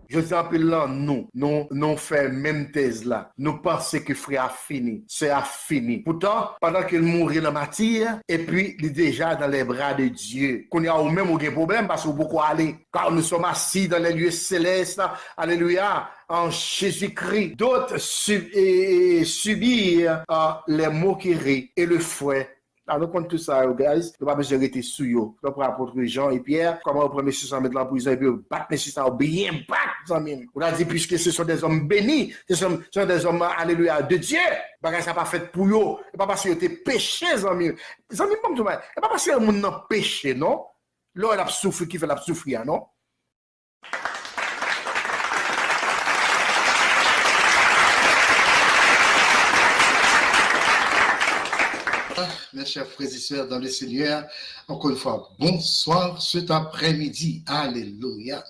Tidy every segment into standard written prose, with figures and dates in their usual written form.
Je dis en peu là, nous faisons même thèse là. Nous pensons que frère a fini. C'est a fini. Pourtant, pendant qu'il mourit dans la matière, et puis il est déjà dans les bras de Dieu. Qu'on y a au même aucun problème parce qu'on peut beaucoup aller. Car nous sommes assis dans les lieux célestes. Alléluia. En Jésus-Christ. D'autres subir les moqueries et le fouet. Alors, compte tout ça, guys, nous pas besoin de rester sous yo. Nous prenons l'apôtre Jean et Pierre, comment on prend M. sans mettre en prison et puis on bat M. sans bien battre, on a dit, puisque ce sont des hommes bénis, ce sont des hommes, alléluia, de Dieu. Bagage ça pas fait pour eux. Et pas parce qu'ils étaient péchés, amis. Amis, pas et pas parce que le monde n'a péché, non? Là, il a souffert, qui fait la souffrir, non? Mes chers frères et sœurs dans le Seigneur, encore une fois, bonsoir cet après-midi. Alléluia.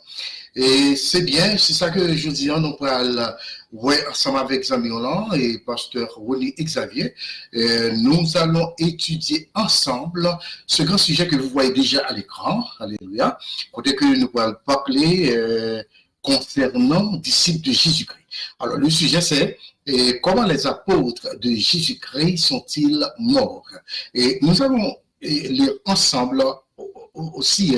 Et c'est bien, c'est ça que je dis, nous parlons ensemble avec Zami Hollande et pasteur Ronnie Xavier. Nous allons étudier ensemble ce grand sujet que vous voyez déjà à l'écran. Alléluia. Côté que nous allons parler concernant disciples de Jésus-Christ. Alors, le sujet, c'est comment les apôtres de Jésus-Christ sont-ils morts? Et nous allons lire ensemble aussi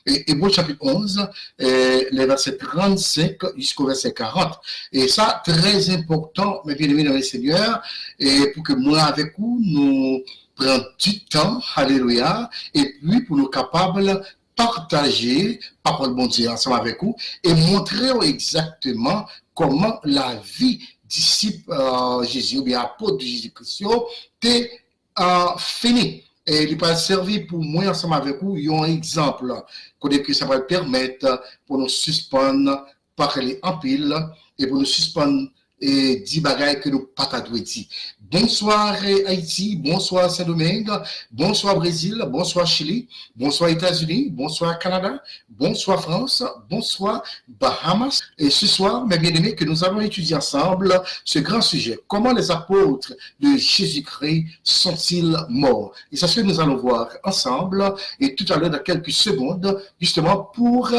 Hébreux chapitre 11, les versets 35 jusqu'au verset 40. Et ça, très important, mes bien-aimés dans le Seigneur, et pour que moi avec vous, nous prenions du temps, alléluia, et puis pour nous capables partager parole bon Dieu ensemble avec vous et montrer exactement comment la vie disciple Jésus ou bien apôtre de Jésus-Christ est finie. Et il va servir pour moi ensemble avec vous un exemple que ça va permettre pour nous suspendre, parler en pile et pour nous suspendre et 10 bagailles que nous pas dire. Bonsoir Haïti, bonsoir Saint-Domingue, bonsoir Brésil, bonsoir Chili, bonsoir États-Unis, bonsoir Canada, bonsoir France, bonsoir Bahamas. Et ce soir, mes bien-aimés, que nous allons étudier ensemble ce grand sujet. Comment les apôtres de Jésus-Christ sont-ils morts? Et c'est ce que nous allons voir ensemble et tout à l'heure dans quelques secondes, justement pour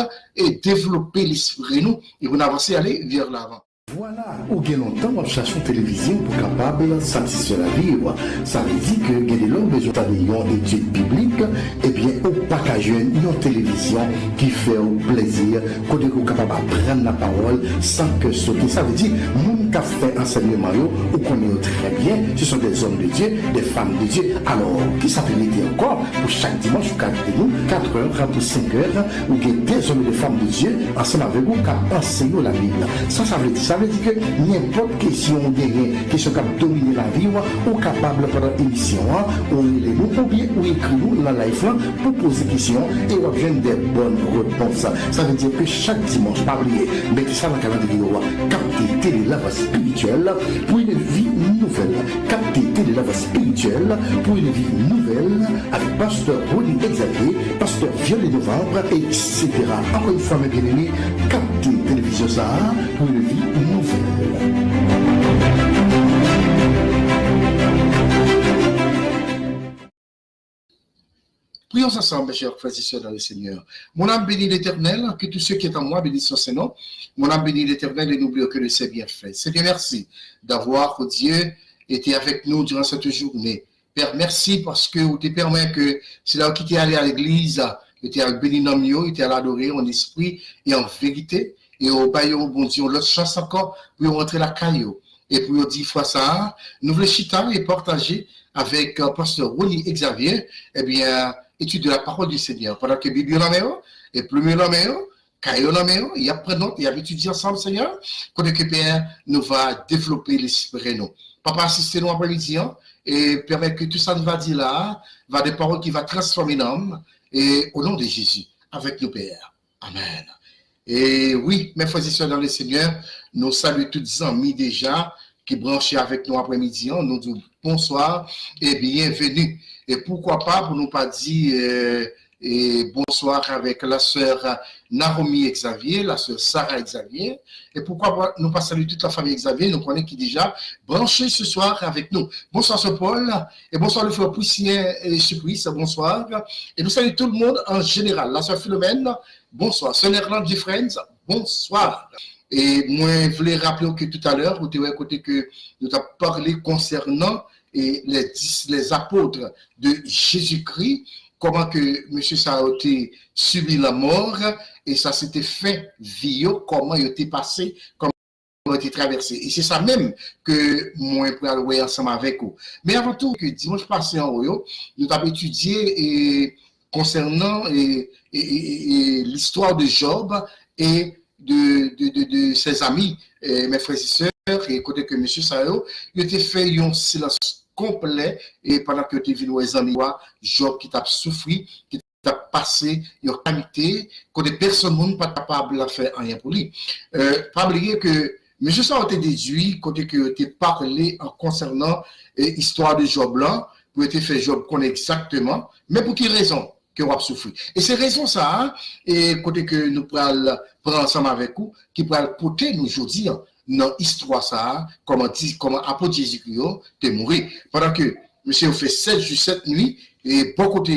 développer l'esprit nous et vous avancer aller vers l'avant. Voilà, ou bien longtemps, l'observation télévision pour capable satisfaire la vie. Ça veut dire que il y a des besoin d'une étude biblique, et bien, au package une télévision qui fait au plaisir, qu'on est capable de prendre la parole sans que sauter. Ça veut dire, nous qui fait enseignement, ou qu'on est très bien, ce sont des hommes de Dieu, des femmes de Dieu. Alors, qui s'appelle encore pour chaque dimanche, ou 4 heures, pour 5 heures, ou des hommes et des femmes de Dieu, ensemble avec vous, qui enseignent la Bible. Ça veut dire ça. Ça veut dire que n'importe question capable de dominer la vie ou capable pendant l'émission ou bien ou écrire dans la live pour poser des questions et obtenir des bonnes réponses. Ça veut dire que chaque dimanche, pas oublier, mettez ça dans le calendrier, capter Télé-Lave spirituelle pour une vie nouvelle. Capter Télé-Lave spirituelle pour une vie nouvelle avec pasteur Ronnie Xavier, pasteur Violet Novembre, etc. Encore une fois, mes bien-aimés, capter télévision ça pour une vie nouvelle. Prions ensemble, mes chers frères et sœurs dans le Seigneur. Mon âme bénit l'Éternel, que tous ceux qui sont en moi bénissent son Seigneur. Mon âme bénit l'Éternel et n'oublie que de ses bienfaits. Seigneur, merci d'avoir, Dieu, été avec nous durant cette journée. Père, merci parce que vous te permet que c'est là où tu es allé à l'église, tu es allé bénir nos mieux, tu es allé adorer en esprit et en vérité. Et au bail au bon Dieu, l'autre chance encore pour rentrer la caillou. Et pour dire fois ça, nous voulons chita et partager avec pasteur Ronnie Xavier, eh bien, étude de la parole du Seigneur. Pendant que Bible la main, et plume la main, caillou la main, il y a prenant, il y a étudié ensemble, Seigneur, pour que Père nous va développer l'esprit nous. Papa, assistez nous après-midi, et permettre que tout ça nous va dire là, va des paroles qui vont transformer l'homme, et au nom de Jésus, avec nous, Père. Amen. Et oui, mes frères et sœurs dans le Seigneur, nous saluons toutes les amis déjà qui branchent avec nous après-midi. Nous disons bonsoir et bienvenue. Et pourquoi pas pour nous pas dire et bonsoir avec la sœur Naomi Xavier, la sœur Sarah Xavier. Et pourquoi nous pas saluer toute la famille Xavier, nous connaissons qui déjà branchés ce soir avec nous. Bonsoir Sœur Paul, et bonsoir le frère Poussien et Supplice, bonsoir. Et nous saluons tout le monde en général. La sœur Philomène, bonsoir. Sœur Erland Friends, bonsoir. Et moi, je voulais rappeler que tout à l'heure, vous avez côté que nous avons parlé concernant les apôtres de Jésus-Christ, comment que M. Saoté subi la mort, et ça s'était fait via comment il était passé, comment il était traversé. Et c'est ça même que moi, je pourrais aller ensemble avec vous. Mais avant tout, que dimanche passé en Oyo, nous avons étudié concernant l'histoire de Job et de ses amis, mes frères et sœurs, et côté que M. Sao, il était fait un silence complet, et pendant que tu es venu aux amis, Job qui t'a souffert, qui t'a passé, il a calamité, que personne n'est pas capable de faire rien pour lui. Pas oublier que M. Sao a été déduit, côté que tu parlé en concernant l'histoire de Job là, pour te faire Job connaît exactement, mais pour quelle raison que vous avez souffert. Et c'est raison ça, et côté que nous prenons prendre ensemble avec vous, qui pourrait porter nous aujourd'hui dans l'histoire ça, comment apôtre Jésus-Christ est mort. Pendant que monsieur fait 7 jours, 7 nuits, et bon côté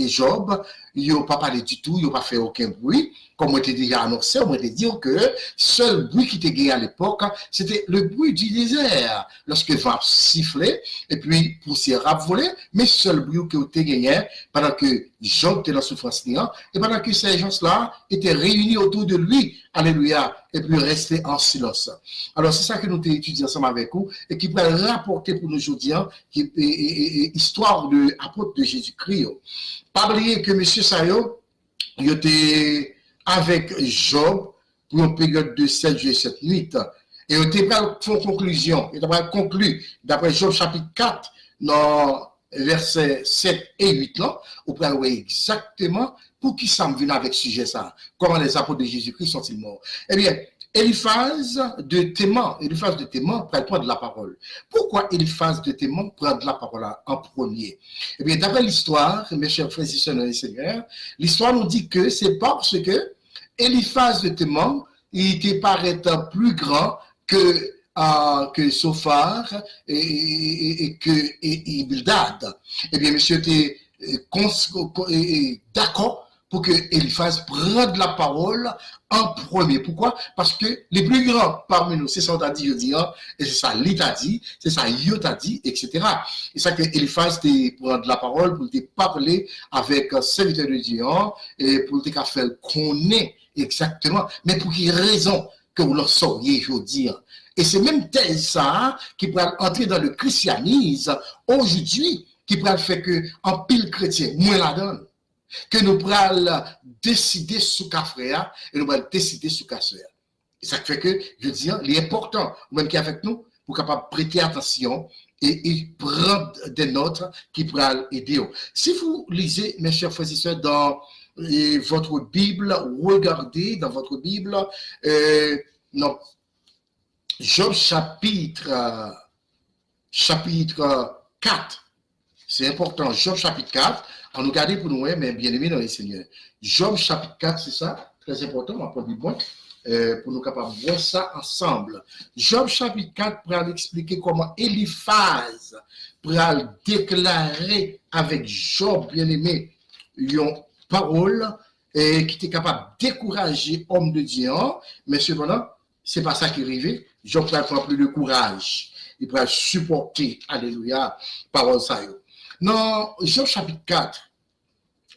et Job, il n'a pas parlé du tout, il n'a pas fait aucun bruit. Comme on était déjà annoncé, on était dire que seul bruit qui était gagné à l'époque, c'était le bruit du désert. Lorsque le vent sifflait, et puis poussière a volé, mais seul bruit qui était gagné pendant que Job était dans la souffrance, et pendant que ces gens-là étaient réunis autour de lui, alléluia, et puis restaient en silence. Alors c'est ça que nous étudions ensemble avec vous, et qui peut rapporter pour nous aujourd'hui, histoire de l'apôtre de Jésus-Christ. Pas oublier que M. Sayo, il était avec Job pour une période de 7 jours et 7 nuits. Et il était pour conclusion. Il a conclu, d'après Job chapitre 4, dans versets 7 et 8, là, on peut voir exactement pour qui ça me vient avec ce sujet ça. Comment les apôtres de Jésus-Christ sont-ils morts? Eh bien, Eliphaz de Théman prend le point de la parole. Pourquoi Eliphaz de Théman prend de la parole en premier? Eh bien, d'après l'histoire, mes chers frères et sœurs dans le Seigneur, l'histoire nous dit que c'est parce que Eliphaz de Théman, il était paraître plus grand que Sophar et Bildad. Eh bien, monsieur était d'accord pour que Eliphaz prenne la parole en premier. Pourquoi? Parce que les plus grands parmi nous, c'est ça qu'on a dit, et c'est ça lui t'a dit, c'est ça Yo t'a dit, etc. Et ça que Eliphaz prend la parole pour te parler avec un serviteur de Dieu et pour te faire connaître exactement, mais pour quelle raison que vous le sauriez aujourd'hui. Et c'est même tel ça qui pourrait entrer dans le christianisme aujourd'hui, qui pourrait faire que en pile chrétien, moins la donne. Que nous pourrons décider sous qu'à frère et nous pourrons décider sous qu'à sœur. Et ça fait que, je dis, il est important, même qui est avec nous, pour capable prêter attention et prendre des notes qui pourront aider. Si vous lisez, mes chers frères et sœurs, dans votre Bible, regardez dans votre Bible, non, Job chapitre 4. C'est important, Job chapitre 4. On nous garde pour nous, mais bien aimé dans les Seigneurs. Job chapitre 4, c'est ça, très important, on va prendre du bon, pour nous capables de voir ça ensemble. Job chapitre 4 pour expliquer comment Eliphaz pour déclarer avec Job, bien aimé, une parole qui était capable de décourager l'homme de Dieu, mais cependant, ce n'est pas ça qui est arrivé. Job pourrait prendre plus de courage, il pourrait supporter, alléluia, parole ça. Dans Job chapitre 4,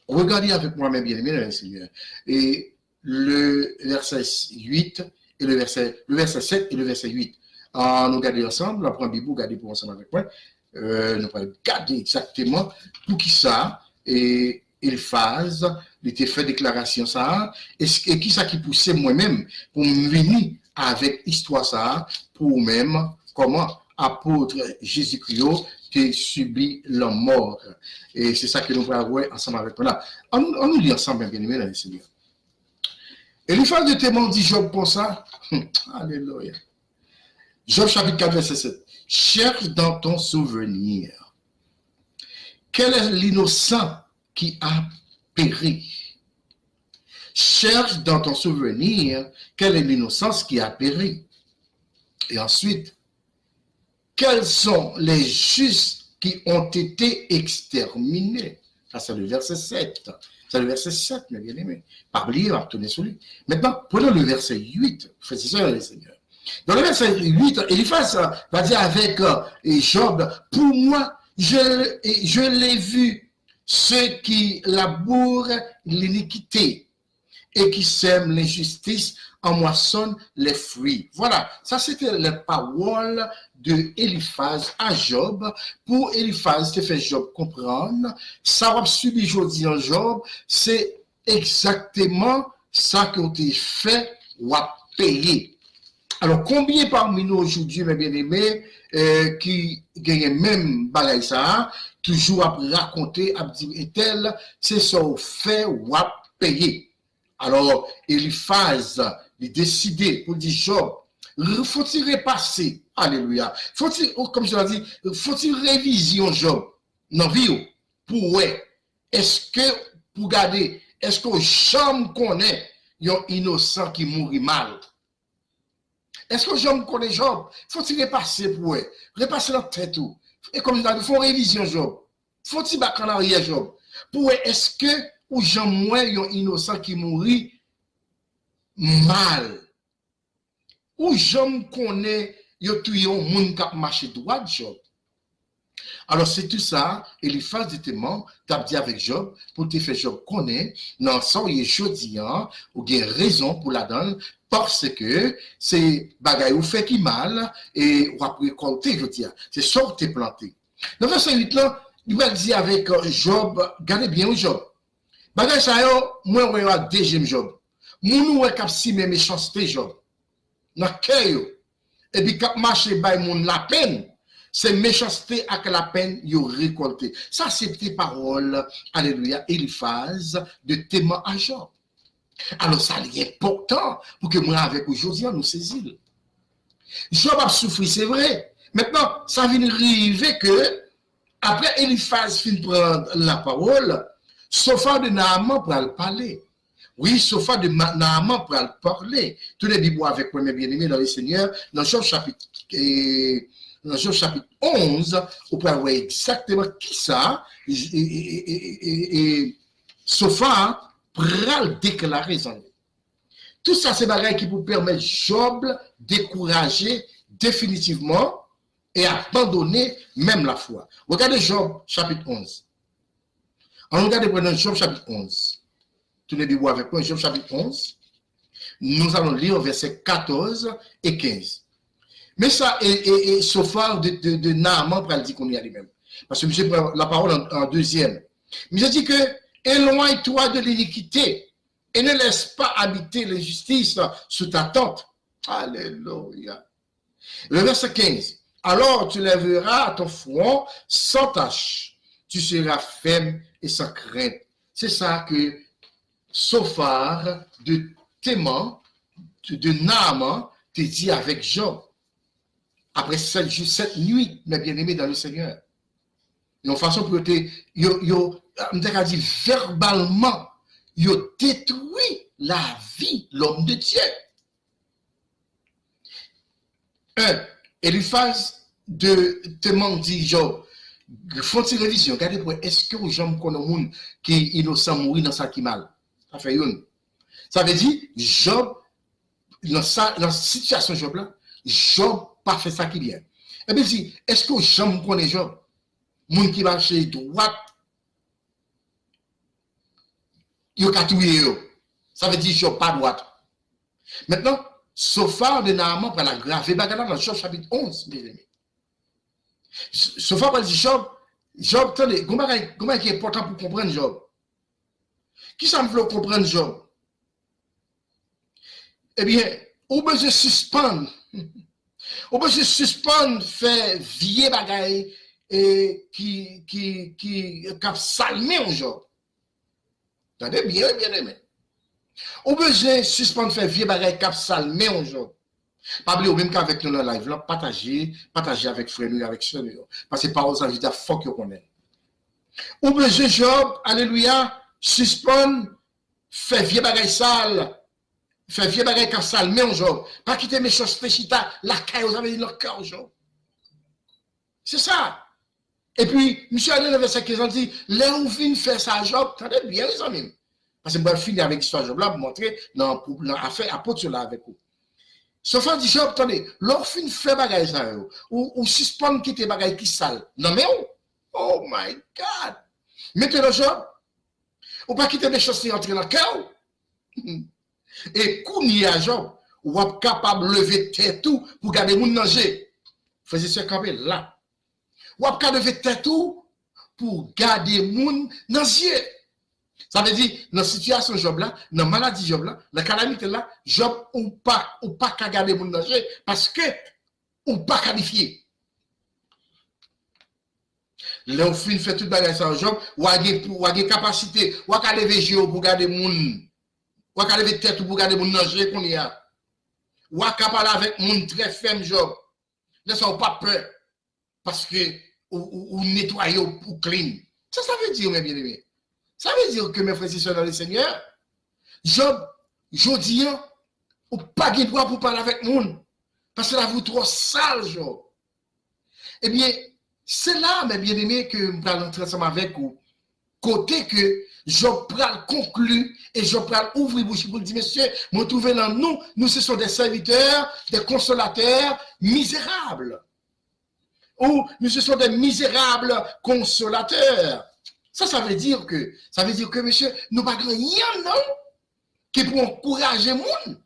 regardez avec moi, mes bien-aimés, dans le Seigneur, et le verset 8, et le verset 7 et le verset 8. Nous regardons ensemble, on prend Bible, regardez pour ensemble avec moi, nous allons regarder exactement pour qui ça, et Eliphaz, il était fait déclaration ça, et qui ça qui poussait moi-même pour me venir avec histoire ça, pour même, comment apôtre Jésus-Christ qui subit la mort. Et c'est ça que nous allons voir ensemble avec nous. On nous lit ensemble, bien aimé, dans le Seigneur. Eliphaz de Théman dit Job pour ça. Alléluia. Job chapitre 4, verset 7. Cherche dans ton souvenir. Quel est l'innocent qui a péri? Cherche dans ton souvenir quelle est l'innocence qui a péri. Et ensuite, quels sont les justes qui ont été exterminés? Ça, c'est le verset 7. C'est le verset 7, mes bien-aimés. Pas oublier, on va retourner sur lui. Maintenant, prenons le verset 8, frères et sœurs, les seigneurs. Dans le verset 8, Eliphaz va dire avec Job, pour moi, je l'ai vu, ceux qui labourent l'iniquité et qui sèment l'injustice en moissonnent les fruits. Voilà, ça c'était la parole de Eliphaz à Job. Pour Eliphaz, qui fait Job comprendre, ça va subi aujourd'hui en Job, c'est exactement ça qu'on a fait ou a payé. Alors, combien parmi nous aujourd'hui, mes bien-aimés, qui gagnent même bagaille ça, toujours à raconter, à dire, et tel, c'est ça au fait ou à payer. Alors, Eliphaz, il décidé pour dire Job, faut-il repasser, alléluia, faut-il, comme je l'ai dit, faut-il révision Job, non, vie, pour ouais, est-ce que, pour garder, est-ce que jamais connaît un innocent qui mourit mal? Est-ce que Job connaît Job? Faut-il repasser pour eux? Repasser la tête tout. Et comme je l'ai dit, il faut révision Job. Faut-il battre en arrière Job? Pour eux, est-ce que ou Jean moins un innocent qui mourit mal? Ou Job connaît yo tué un monde qui marché droit Job? Alors c'est tout ça, Eliphaz de témoin, t'as dit avec Job, pour te faire Job connaît, non, ça, il est jeudi, ou bien raison pour la donne, parce que c'est bagaille ou fait qui mal, et ou après récolter, je dis, c'est ça que t'es planté. Dans le verset 8 là, il va dire avec Job, gardez bien Job. Bagaille ça, moi, on va deuxième Job. Moun ou est cap si mes méchanceté Job. Dans cœur, et puis cap marcher by moun la peine. C'est méchanceté avec la peine you récolté. Ça, c'est tes paroles, alléluia, Eliphaz, de témoin à Job. Alors, ça est important pour que moi, avec aujourd'hui, nous saisissions. Job a souffert, c'est vrai. Maintenant, ça vient arriver que, après Eliphaz finit prendre la parole, Sophar de Naaman pour le parler. Oui, Sophar de Naaman pour le parler. Tous les Bibles avec moi, mes bien-aimés dans le Seigneur, dans Job chapitre. Dans Job chapitre 11, on peut voir exactement qui ça, et Sophar pral déclarer son. Tout ça, c'est bagaille qui vous permet Job décourager définitivement et abandonner même la foi. Regardez Job chapitre 11. On regarde pendant Job chapitre 11. Tenez-vous avec moi, Job chapitre 11. Nous allons lire versets 14 et 15. Mais ça, et Sophar de Naaman, pour le dire qu'on y a lui-même. Parce que monsieur prend la parole en deuxième. Mais je dis que, éloigne-toi de l'iniquité et ne laisse pas habiter l'injustice sous ta tente. Alléluia. Le verset 15. Alors tu lèveras ton front sans tache. Tu seras ferme et sans crainte. C'est ça que Sophar de Téman, de Naaman, te dit avec Job. Après 7 jours, 7 nuits, mes bien-aimés dans le Seigneur. De façon pour te, dit verbalement, yo détruit la vie, l'homme de Dieu. Eliphaz de Téman dit Job, font-ils révision, regardez pour est-ce que les gens connaissent un monde qui est innocent mourir dans ça qui mal. Ça fait une. Ça veut dire, Job, dans la situation Job là, Job pas fait ça qui bien. Et bien si, est-ce que Job connaît Job? Moun qui marche droite, il a tué. Ça veut dire Job pas droite. Maintenant, Sophar de Naaman pour la grave bagarre dans Job chapitre 11, mes amis. Sophar va dire Job, attendez, comment est important pour comprendre Job? Qui ça me veut comprendre Job? Eh bien, on peut se suspendre. On peut se suspendre, faire vieille bagaille et qui cap salmer un Job. Attendez bien, bien aimé. On peut se suspendre, faire vieille bagaille cap salmer un Job. Pas oublier même qu'avec nous dans le live, là, partager avec frère nous, avec soeur nous. Parce que par exemple, je dis, faut que connaît. On peut se Job, alléluia, suspendre, faire vieille bagaille sale. Fait vieux bagay comme ça, mais un jour. Pas quitter mes choses péchita, la caille, vous avez dit leur cœur, jour. C'est ça. Et puis, monsieur a dit le verset 15, dit, là où vient faire ça, Job, attendez bien, les amis. Parce que je vais finir avec l'histoire de Job là pour montrer dans l'affaire apôtre là avec vous. Sophia dit Job, attendez, l'orphin fait bagaille ça, ou suspend quitter bagaille qui sale. Non mais oh my God. Maintenant Job, ou pas quitter les choses qui entrent dans le cœur. Et kouni à Job, ou êtes capable de lever tête tout pour garder mon danger. Faisez ce camper là. Ou êtes capable de lever tête tout pour garder mon danger. Ça veut dire, dans la situation Job là, dans la maladie Job là, dans la calamité là, Job ou pas qu'à garder mon danger parce que ou pas qualifié. Là, au fin fait tout bagage ça Job, ou a des capacités, ou a lever jeu pour garder mon, ou a lever tête pour garder mon danger qu'on y a. Ou a parler avec mon très ferme Job. Laissez pas peur parce que ou nettoyer ou clean. Ça veut dire mes bien-aimés. Ça veut dire que mes frères et sœurs dans le Seigneur, Job, je dis, ou pas de droit pour parler avec le monde. Parce que la vous trop sale, Job. Eh bien, c'est là, mes bien-aimés, que je vais entrer ensemble avec vous. Côté que Job pral conclu et Job pral ouvrir bouche pour dire, monsieur, vous trouvez dans nous, ce sont des serviteurs, des consolateurs misérables. Ou nous, ce sont des misérables consolateurs. Ça veut dire que, monsieur, nous n'avons pas rien, non, qui pour encourager le monde.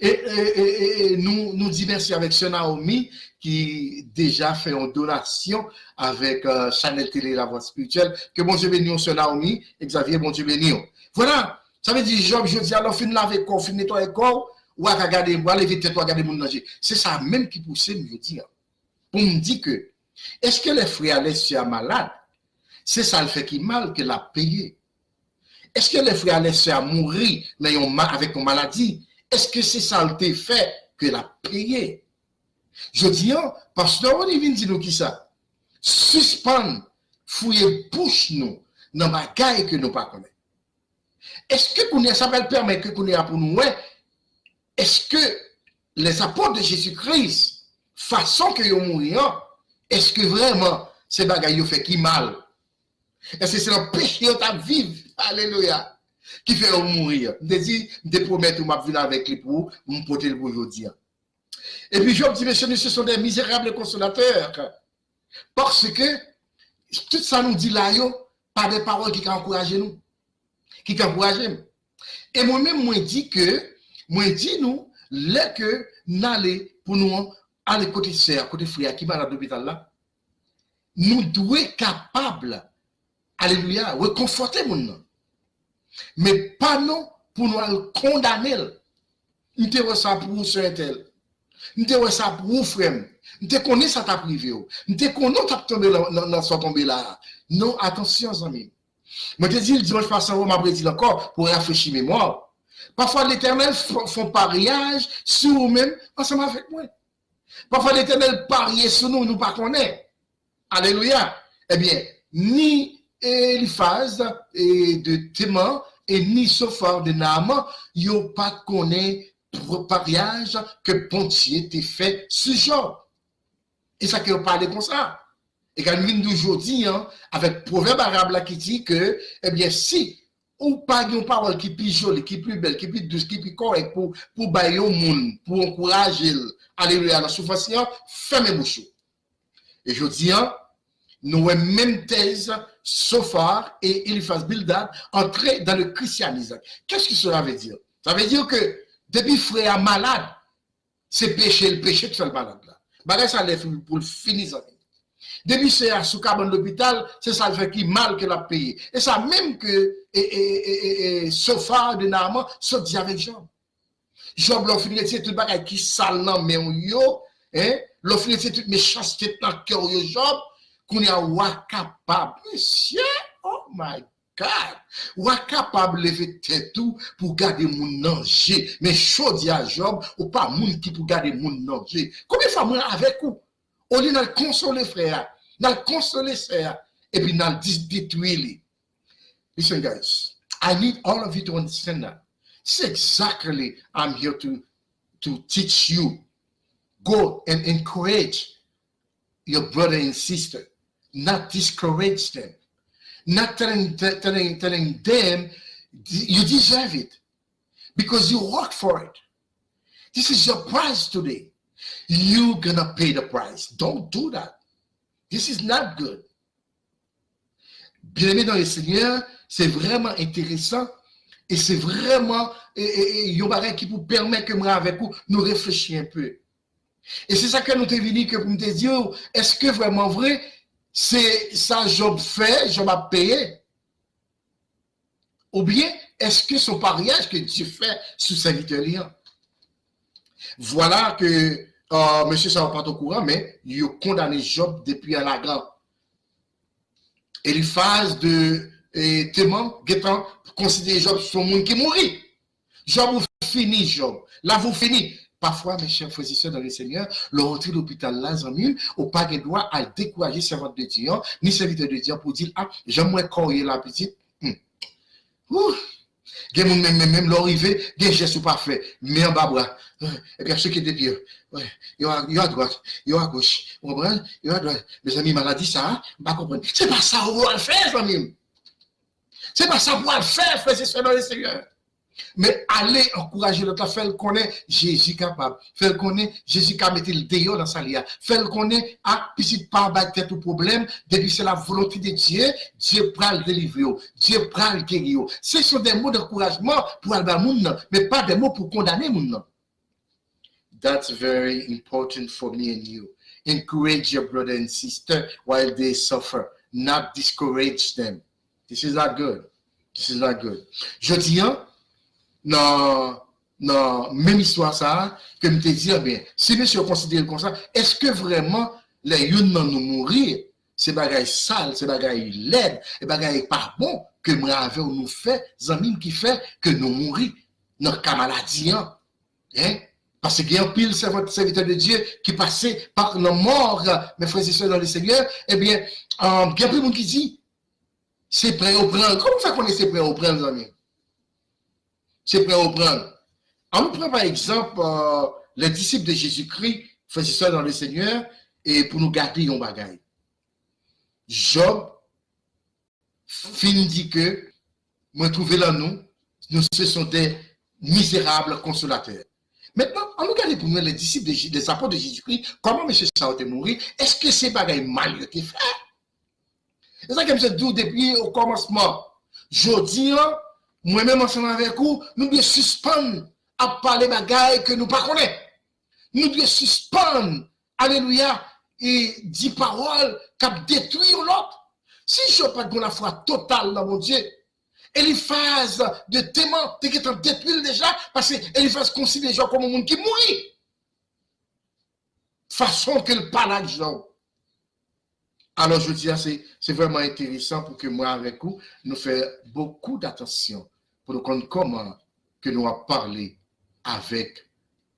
Et nous disons merci avec ce Naomi qui déjà fait une donation avec Chanel Télé, la voix spirituelle. Que bon Dieu bénisse ce Naomi, et Xavier, bon Dieu bénisse. Voilà, ça veut dire, Job, je dis, alors, fin laver corps, fin nettoyer corps, ou à regarder, ou à lever tête, ou à regarder mon danger. C'est ça même qui pousse, je dis, pour me dire que, est-ce que les frères et les sœurs malades, c'est ça le fait qui mal que l'a payé. Est-ce que les frères et les sœurs mourir avec une maladie? Est-ce que c'est ça le fait que l'a payé? Je dis, pasteur, on vient dire nous qui ça? Suspend, fouiller bouche nous dans la bagaille que nous ne connaissons pas. Est-ce que ça va permettre que nous pour nous? Est-ce que les apôtres de Jésus-Christ, façon que nous mourons, est-ce que vraiment ces bagailles fait qui mal? Est-ce que c'est le péché de vivre? Alléluia. Qui fait mourir? De promettre que je vais venir avec lui pour me porter le aujourd'hui. Et puis Job dit, messieurs, ce sont des misérables consolateurs. Parce que tout ça nous dit là, pas des paroles qui encouragent nous. Qui encouragent. Et moi-même, moi dis nous, là que n'aller pour nous aller côté sœur, côté frère qui va à l'hôpital là, nous devons être capables, alléluia, réconforter mon nom. Mais pas non pour nous condamner. Nous te ça pour vous, soeur tel. Nous te ça pour vous, frère. Nous te connaissons ça t'a privé. Nous te connaissons ça tombé dans son tombé là. Non, attention, amis. Moi te dis le dimanche passant, on m'a dit encore pour rafraîchir mémoire. Parfois l'Éternel font pariage sur nous-mêmes ensemble avec moi. Parfois l'Éternel parie sur nous, nous pas connaît. Alléluia. Eh bien, ni Eliphaz et de Théman et ni Sophar de Naaman, yo pas connaît pariage que Pontier t'a fait ce genre. Et ça qui a parlé comme ça. Et quand nous d'aujourd'hui, avec proverbe arabe là qui dit que, eh bien, si ou pas une parole qui est plus jolie, qui est plus belle, qui est plus douce, qui est plus correcte pour bailler au monde, pour encourager, alléluia, la souffrance, fermez bouche. Et je dis, nous avons même thèse, Sophar et Eliphaz Bildad entrer dans le christianisme. Qu'est-ce que cela veut dire? Ça veut dire que depuis frère malade, c'est le péché de faire le malade là. Bagay ça lève pour le finir. Depuis c'est à sous cabane l'hôpital, c'est ça le fait qui mal que l'a payé. Et ça même que Sophar de Naaman se dit avec Job. Job l'a fini c'est tout bagay qui sale nan men yo, l'a fini c'est toute méchanceté dans cœur yo Job, qu'on est wa capable. Monsieur, oh my God, ou capable de lever tête tout pour garder mon danger. Mais chaud à Job, ou pas moun qui pour garder mon danger. Combien de fois avec vous? On dit dans consoler frère, dans consoler sœur, et puis dans détruire. Listen guys, I need all of you to understand that. This is exactly I'm here to teach you. Go and encourage your brother and sister, not discourage them. Not telling them You deserve it because you work for it. This is your price today. You're gonna pay the price. Don't do that. This is not good. Bien-aimé dans le Seigneur, c'est vraiment intéressant et c'est vraiment un bagage qui vous permet que moi avec vous nous réfléchissions un peu. Et c'est ça que nous t'es venu que pour nous te dire, est-ce que vraiment vrai, c'est ça Job fait, Job a payé? Ou bien, est-ce que son pariage que Dieu fait sous sa vie? Voilà que, monsieur, ça va pas au courant, mais il a condamné Job depuis à la grande. Eliphaz de Téman, Gétan, considère Job son monde qui mourit. Job, vous finissez, Job. Là, vous finissez. Parfois, mes chers frères et sœurs dans le Seigneur, le rentrer l'hôpital là, au pas de droit à décourager servante de Dieu, ni serviteur de Dieu pour dire, ah, j'aime moins corriger la petite. Même l'arrivée, des gestes parfaits, mais en bas bras. Et puis, ceux qui étaient pires, il y a à droite, il y a à gauche, il y a à droite. Mes amis, maladie, ça, pas comprendre. C'est pas ça qu'on va le faire, mes amis. C'est pas ça qu'on va le faire, frères et sœurs dans le Seigneur. Mais allez encourager l'autre, faire le connaître Jésus capable, faire le connaître Jésus qui a mis le dehors dans sa lia, faire le connaître à petit pas battre tout problème, depuis c'est la volonté de Dieu, Dieu prend le délivrer, Dieu prend le guérir. Ce sont des mots d'encouragement pour aller monde, mais pas des mots pour condamner monde. That's very important for me and you. Encourage your brother and sister while they suffer, not discourage them. This is not good. This is not good. Je dis, non, même histoire ça, que me te dire bien, si monsieur considère comme ça, est-ce que vraiment les gens nous mourir, c'est bagaille sale, c'est bagaille laide, c'est bagaille pas bon, que moi avec nous fait, amis qui fait que nous mourir dans la maladie, hein? Parce qu'il y a un pile serviteur de Dieu qui passait par la mort, mes frères et sœurs dans le Seigneur, eh bien, il y a plus de monde qui dit, c'est prêt au prendre. Comment ça qu'on est c'est prêt au prendre, amis? C'est prêt au prendre. On nous prend par exemple les disciples de Jésus-Christ, frères et sœurs dans le Seigneur, et pour nous garder un bagaille. Job finit dit que, moi trouvé là nous ce sont des misérables consolateurs. Maintenant, on nous regarde pour nous les disciples des apôtres de Jésus-Christ, comment M. Sao est mort, est-ce que c'est bagaille mal qui fait? C'est ça que je dis depuis au commencement. Je dis, moi-même ensemble avec vous, nous devons suspendre à parler bagaille que nous ne connaissons pas. Nous devons suspendre, alléluia, et 10 paroles qui détruisent l'autre. Si je n'ai pas de la foi totale dans mon Dieu, Eliphaz de Téman, tu es détruit déjà, parce que Eliphaz considère les gens comme un monde qui mourit. Façon que le palage genre. Alors je dis, c'est vraiment intéressant pour que moi avec vous, nous fassions beaucoup d'attention pour nous comprendre comment que nous avons parlé avec,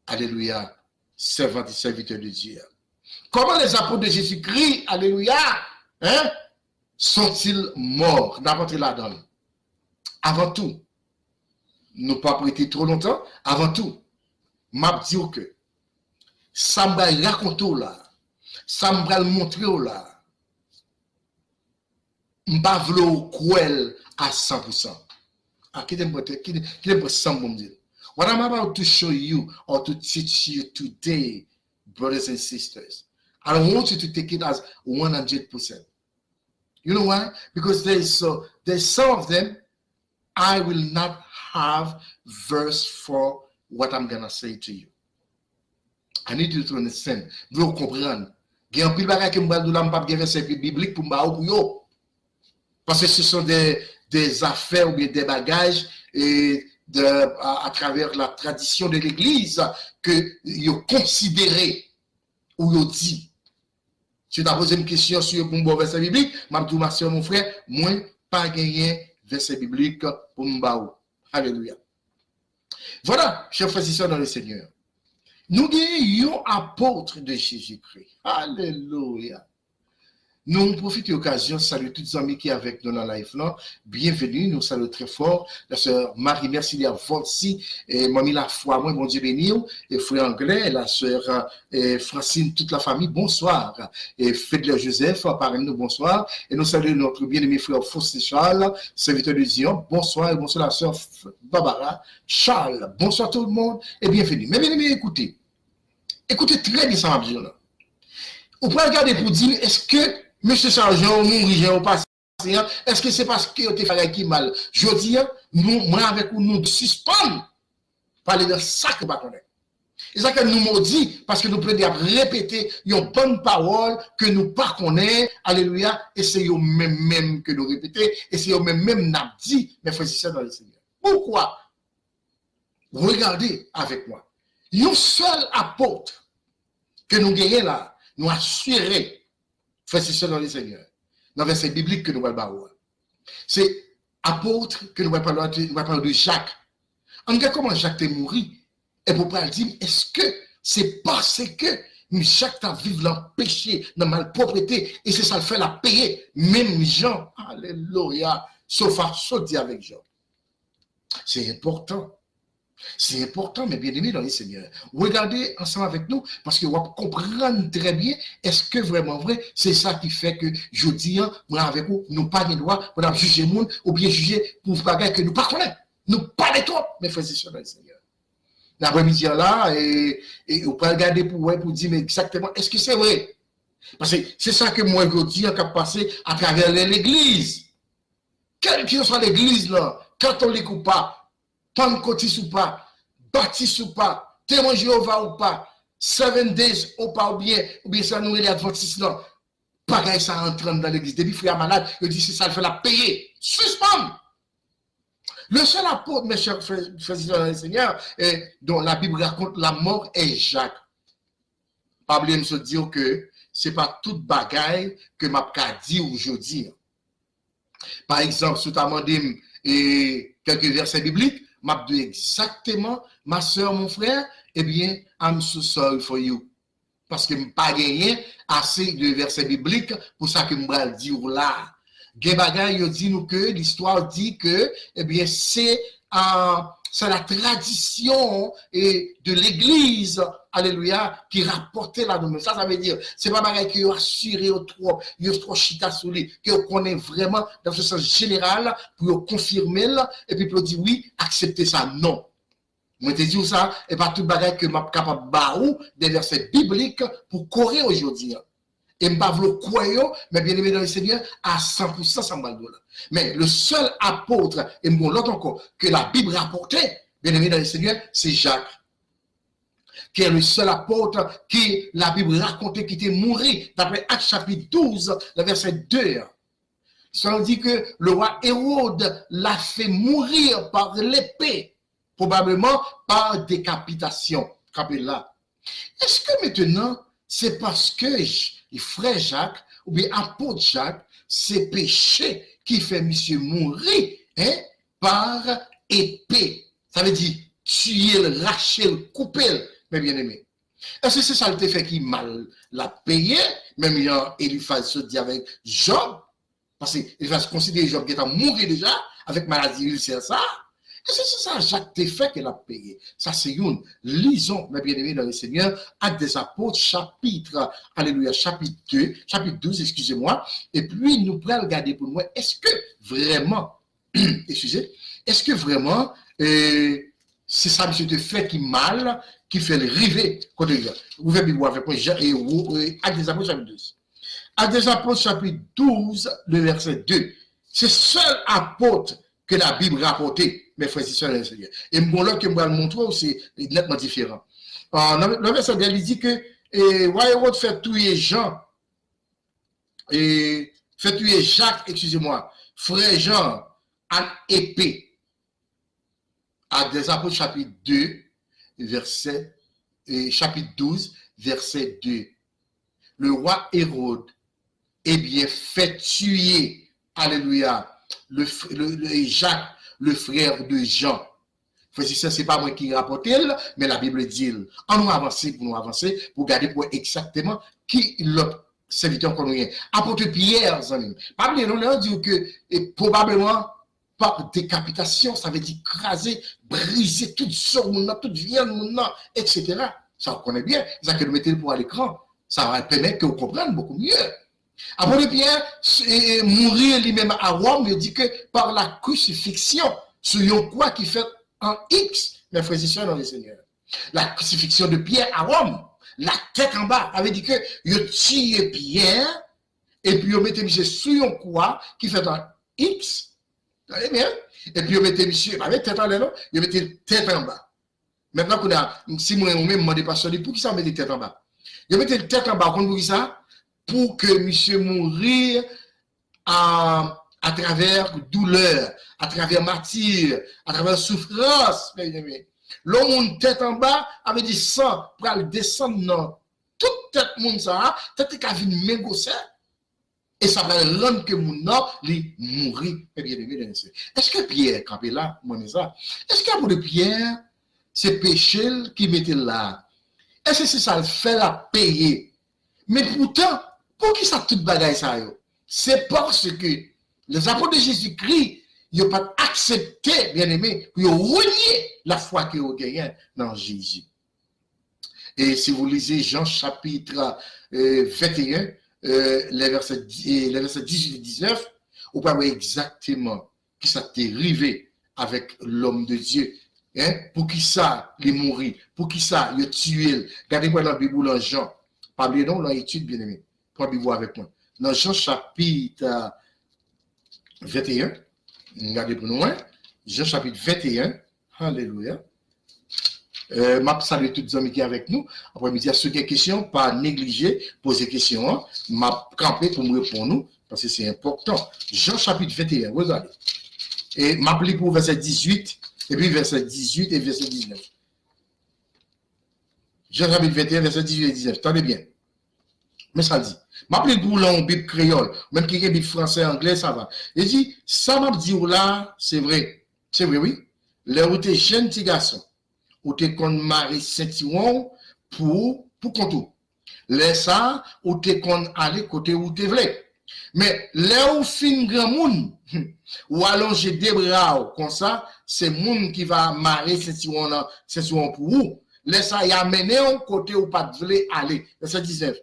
alléluia, servants et serviteurs de Dieu. Comment les apôtres de Jésus-Christ, alléluia, sont-ils morts d'avant là-dedans? Avant tout, nous pas prêter trop longtemps, avant tout, m'a dit que ça m'a raconté là, ça m'a montré là, m'a voulu cruel à 100%. Ah, qui est pour 100 pour me dire? What I'm about to show you or to teach you today, brothers and sisters, I don't want you to take it as 100%. You know why? Because there's some of them, I will not have verse for what I'm going to say to you. I need you to understand. Vous comprendre. Il y a un pile bagage que m'bral doula m'pa gen verset biblique pour m'ba ou yo. Parce que ce sont des affaires ou bien des bagages à travers la tradition de l'église que yo considéré ou yo dit. Si tu as posé une question sur un bon verset biblique, m'a dit ma soeur, mon frère, moi pas gagné verset biblique pour m'baou. Alléluia. Voilà, chers frères et sœurs dans le Seigneur. Nous avons apôtre de Jésus-Christ. Alléluia. Nous profitons de l'occasion, saluer tous les amis qui sont avec nous dans la live là. Bienvenue, nous saluons très fort. La sœur Marie, merci d'avoir Volsi, et mamie la foi, moi, mon Dieu béni, et frère Anglais, la sœur Francine, toute la famille, bonsoir. Et Fédler Joseph, parrain nous, bonsoir. Et nous saluons notre bien-aimé frère Faustin Charles, serviteur de Zion, bonsoir, et bonsoir la sœur Barbara Charles, bonsoir tout le monde, et bienvenue. Mais bien aimé, écoutez très bien ça, ma là. Vous pouvez regarder pour dire, est-ce que M. Sargent, ou passé, est-ce que c'est parce que vous avez fait qui mal? Je dis, nous, moi avec nous suspendons, parler de ça que nous ne connaissons. Et ça que nous maudit, parce que nous pouvons répéter une bonne parole que nous ne connaissons, alléluia, et c'est eux même que nous répétons, et c'est eux même n'a dit, mes frères et sœurs dans le Seigneur. Pourquoi? Regardez avec moi. Un seul apôtre que nous gagnons là, nous assurer, frères et sœurs dans le Seigneur, dans le verset biblique que nous allons voir. C'est apôtre que nous allons parler de Jacques. On regarde comment Jacques est mort. Et pour pas dire, est-ce que c'est parce que Jacques a vécu dans le péché, dans la malpropreté, et c'est ça le fait la payer, même Jean, alléluia, sauf à sauter avec Jean. C'est important. C'est important, mais bien aimé dans les Seigneurs. Regardez ensemble avec nous, parce que vous comprenez très bien, est-ce que vraiment vrai, c'est ça qui fait que je dis, moi avec vous, nous pas de droit pour juger le monde, ou bien juger pour faire que nous pas connaissons. Nous pas de trop, mes frères et sœurs dans le Seigneur. L'après-midi là, et vous pouvez regarder pour dire, mais exactement, est-ce que c'est vrai? Parce que c'est ça que moi je dis, qui a passé à travers l'église. Quelle que soit l'église là, catholique ou pas, Pentecôtiste ou pas, baptiste ou pas, témoin Jéhovah ou pas, 7 days ou pas, ou bien ça nous est adventiste, non. Pareil, ça entraîne dans l'église. Depuis frère malade, il dit, c'est ça, il faut la payer. Suspend. Le seul apôtre, mes chers frères dans le Seigneur, dont la Bible raconte la mort est Jacques. Pas oublier de se dire que ce n'est pas toute bagaille que m'a dit aujourd'hui. Par exemple, sous ta et quelques versets bibliques, m'a dit exactement, ma soeur, mon frère, eh bien, I'm so sorry for you. Parce que je n'ai pas gagné assez de versets bibliques pour ça que je vais dire là. Gebagay dit nous que l'histoire dit que, eh bien, c'est la tradition de l'église, alléluia, qui rapportait la nouvelle. Ça veut dire, c'est pas pareil que vous assurez au trop, vous trop chita sous lui, que vous connaissez vraiment dans ce sens général, pour confirmer, et puis pour dire oui, acceptez ça, non. Moi, je te dis ça, et pas tout bagage que je suis capable de des versets bibliques pour courir aujourd'hui. Et je ne pas le croire, mais bien aimé dans le Seigneur, à 100%, ça m'a dit. Mais le seul apôtre, et bon, l'autre encore, que la Bible rapportait, bien aimé dans le Seigneur, c'est Jacques. Qui est le seul apôtre qui la Bible racontait qui était mort, d'après Actes chapitre 12, le verset 2. Ça dit que le roi Hérode l'a fait mourir par l'épée, probablement par décapitation. Là. Est-ce que maintenant, c'est parce que le frère Jacques, ou bien apôtre Jacques, c'est péché qui fait monsieur mourir par épée? Ça veut dire tuer, racher, couper, mes bien-aimés. Est-ce que c'est ça le fait qui mal l'a payé? Même Eliphaz se dit avec Job, parce qu'il va se considérer Job qui est mort déjà, avec maladie, c'est ça. Est-ce que c'est ça Jacques te fait qu'elle a payé? Ça c'est une. Lisons, mes bien-aimés dans le Seigneur, Actes des Apôtres, chapitre, alléluia, chapitre 12, excusez-moi, et puis nous pourrons regarder pour nous, est-ce que vraiment, est-ce que vraiment, c'est ça, monsieur, te fait qui mal, qui fait le rivet, vous pouvez voir avec moi, Actes des Apôtres, chapitre 12. Actes des Apôtres, chapitre 12, le verset 2. C'est seul apôtre que la Bible rapportait, mes frères et sœurs dans le Seigneur. Et bon, là, que je vais le montrer, c'est nettement différent. Le verset 2, il dit que, Hérode fait tuer Jean, et fait tuer Jacques, excusez-moi, frère Jean, à épée. Actes des Apôtres, chapitre 2, chapitre 12, verset 2. Le roi Hérode, eh bien, fait tuer, alléluia, Jacques, le frère de Jean. Ce n'est pas moi qui rapporte, mais la Bible dit. On nous avance pour nous avancer, pour garder pour exactement qui l'autre serviteur qu'on a. Apôtre Pierre, amis. Pas oublier, on a dit que probablement par décapitation, ça veut dire craser, briser toute sorte, toute viande, etc. Ça, on connaît bien. Ça que nous mettez pour à l'écran, ça va permettre que vous compreniez beaucoup mieux. Apôtre Pierre, mourir lui-même à Rome, il dit que par la crucifixion, sur quoi qui fait un X, mes frères et sœurs dans le Seigneur. La crucifixion de Pierre à Rome, la tête en bas, avait dit que il tué Pierre, et puis il mettait monsieur sur quoi qui fait un X. Allez bien. Et puis, il mettait monsieur, avec tête en l'air, il mettait tête en bas. Maintenant qu'on a, si moi-même, je demande pas pour qui ça mettait tête en bas? Il mettait tête en bas, pour ça? Pour que monsieur mourir à travers douleur, à travers martyr, à travers souffrance, mes amis. L'homme tête en bas avait dit sang pour aller descendre dans toute tête monde ça, tête qui a vu une mégossée. Et ça va rendre que mon nom, lui, mourir. Est-ce que Pierre, quand il est là, ça? Est-ce qu'il y a pour de Pierre, c'est péché qui mettait là? Est-ce que c'est ça le fait la payer? Mais pourtant, pour qui ça toute bagaille ça? C'est parce que les apôtres de Jésus-Christ, ils n'ont pas accepté, bien aimé, pour renier la foi qu'ils ont gagnée dans Jésus. Et si vous lisez Jean chapitre 21, les versets 18 et 19, vous pouvez voir exactement qui ça t'est arrivé avec l'homme de Dieu. Hein? Pour qui ça, il est mort, pour qui ça, il est tué. Regardez-moi dans la Bible, dans Jean. Pas bien, non, dans l'étude, bien aimé. Prenez voir avec moi. Dans Jean chapitre 21, regardez pour nous, hein? Jean chapitre 21, alléluia. Je salue tous les amis qui sont avec nous. Après-midi, à ceux qui ont des questions, pas négliger, poser des questions. Je vais camper pour me répondre, nous, parce que c'est important. Jean chapitre 21, vous allez. Et je m'appelle pour verset 18, et puis verset 18 et verset 19. Jean chapitre 21, verset 18 et 19. Attendez bien. Mais ça dit. Je m'appelle pour la Bible créole, même qui est Bible français, anglais, ça va. Il dit, ça m'a dit là, c'est vrai. C'est vrai, oui. Là où tu es jeune petit garçon. Ou te kon Marie Saint-Iron pour contou. Laisse ça, ou te kon aller côté où te vle. Mais là où fin grand moun, ou allonger des bras comme ça, c'est moun qui va Marie Saint-Iron pour vous. Laisse ça y amener au côté où pas vle aller. Verset 19.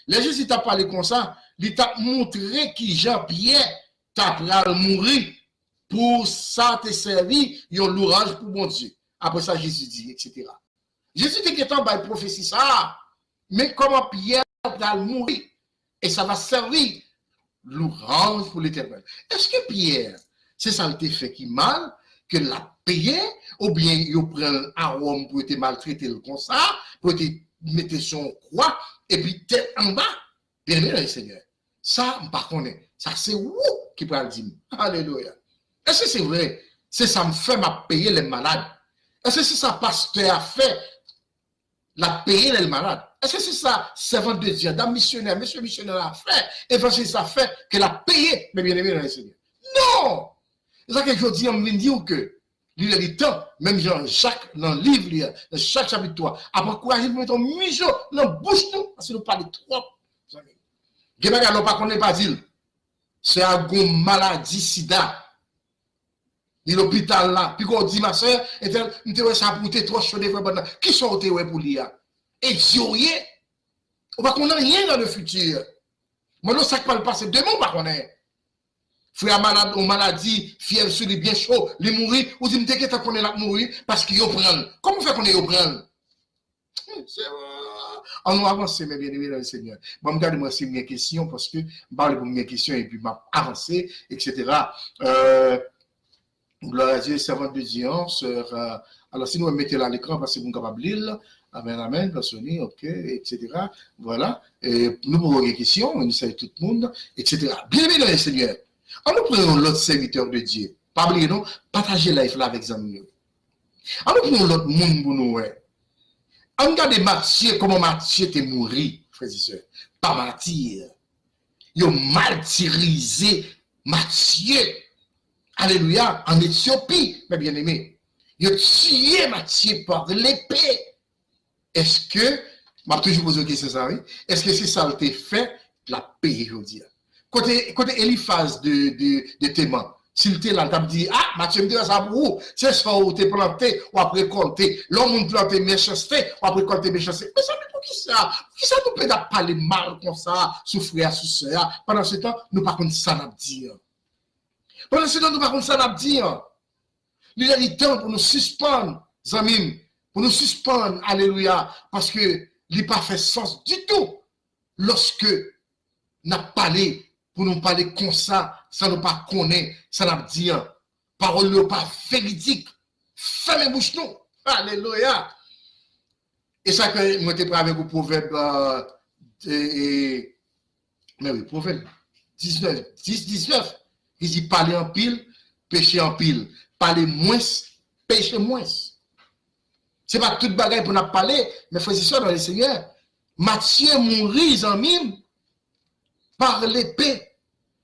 Les gens si t'a parlé comme ça, il t'a montré qui Jean-Pierre t'a pral mourir pour ça te servir yon louange pour bon Dieu. Après ça, Jésus dit, etc. Jésus dit qu'il y a une prophétie, ça. Mais comment Pierre va mourir? Et ça va servir l'ourange pour l'éternel. Est-ce que Pierre, c'est ça le fait qui mal, que l'a payé, ou bien il prend un homme pour être maltraité comme ça, pour être mettre son croix, et puis tête en bas? Bien aimé, le Seigneur. Ça, par contre, ça c'est où qui peut le dire? Alléluia. Est-ce que c'est vrai? C'est ça me fait m'a payer les malades. Est-ce que c'est ça pasteur a fait, la payer les malades? Est-ce que c'est ça servant de Dieu, d'un missionnaire, monsieur missionnaire a fait, évangéliste a fait, que l'a payé, mais bien aimé dans le Seigneur? Non! C'est ça que je dis, on me dit que, il y a du temps, même Jean-Jacques, dans le livre, dans chaque chapitre 3, après quoi, il met un mijo dans la bouche, parce que nous parlons trop. Il y a pas qu'on n'est pas dit, c'est un maladie sida. L'hôpital là, puis qu'on dit ma soeur, et tu ça pour trop chaud de faire qui sont pour l'IA? Et Dieu, on va qu'on a rien dans le futur. Moi, ça ne va pas passer demain, on va qu'on est. Frère malade, ou maladie, fièvre sur les bien chaud, les mourir, ou dit que qu'on est là mourir parce qu'il y a prend. Comment fait qu'on est au prend? On va avancer, mes bien-aimés dans le Seigneur. Bon, regardez-moi ces mes questions, parce que je parle pour mes questions et puis avancer, etc. Gloire à Dieu, servante de Dieu, sœur. Alors, si nous mettez là à l'écran, parce que vous êtes capable de lire, amen, amen, personne, ok, etc. Voilà. Et nous posons des questions, nous saluons tout le monde, etc. Bienvenue dans le Seigneur. On nous prenons l'autre serviteur de Dieu. Pas oublier, non? Partagez la life là avec amis. On nous prenons l'autre monde pour nous. On regarde Matthieu, comment Matthieu est mort, frères et sœurs. Pas martyr. Ils ont martyrisé Matthieu. Alléluia, en Éthiopie, mes bien-aimés. Ils ont tué Matthieu par l'épée. Est-ce que, je vais toujours poser une question, ça, oui? Est-ce que c'est ça qui a fait la paix, je dis. Côté Eliphaz de Théman, s'il était là, il dit, ah, Mathieu me dit ça pour vous, c'est ça où tu es planté, ou après récolté. L'homme planté méchanceté, ou après récolté méchanceté. Mais ça, mais pour qui ça? Pour qui ça nous peut parler mal comme ça, souffrir, sous ça? Pendant ce temps, nous par contre, ça n'a pas dit. Pendant ce temps, nous par contre, ça n'a pas dit. Il y a du temps pour nous suspendre, Zamim, pour nous suspendre, alléluia, parce que il n'a pas fait sens du tout lorsque nous avons parlé. Pour nous parler comme ça nous pas connaître, ça n'a pas dit. Parole n'est pas véridique. Fermez bouche nous. Alléluia. Et ça que moi, je suis avec le proverbe, mais oui, proverbe 19, 19. Il dit parler en pile, pécher en pile. Parler moins, pécher moins. Ce n'est pas toute bagaille pour nous parler, mais frères et sœurs dans le Seigneur. Matthieu mourit en mime par l'épée.